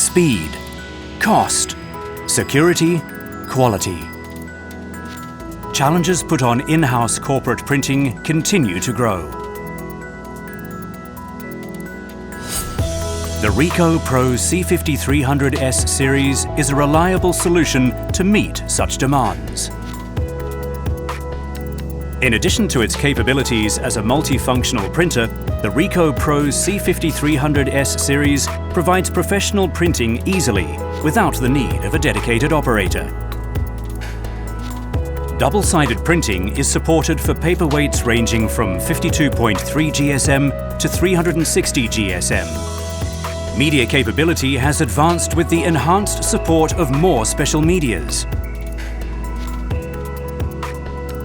speed, cost, security, quality. Challenges put on in-house corporate printing continue to grow. The RICOH Pro C5300S Series is a reliable solution to meet such demands. In addition to its capabilities as a multifunctional printer, the RICOH Pro C5300S Series provides professional printing easily, without the need of a dedicated operator. Double-sided printing is supported for paperweights ranging from 52.3 GSM to 360 GSM. Media capability has advanced with the enhanced support of more special medias.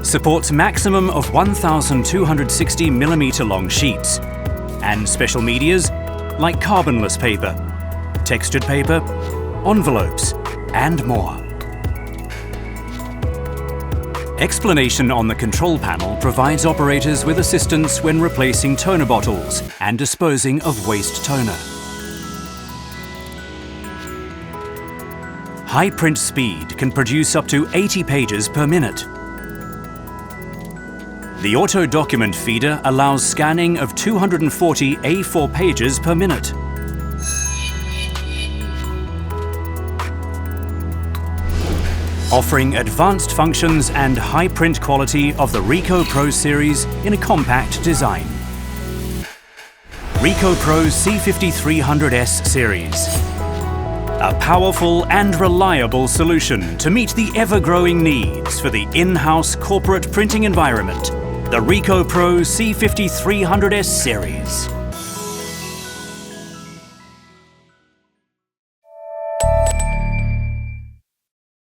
Supports maximum of 1,260mm long sheets and special medias like carbonless paper, textured paper, envelopes and more. Explanation on the control panel provides operators with assistance when replacing toner bottles and disposing of waste toner. High print speed can produce up to 80 pages per minute. The auto document feeder allows scanning of 240 A4 pages per minute. Offering advanced functions and high print quality of the RICOH Pro series in a compact design. RICOH Pro C5300S Series. A powerful and reliable solution to meet the ever-growing needs for the in-house corporate printing environment. The RICOH Pro C5300S Series.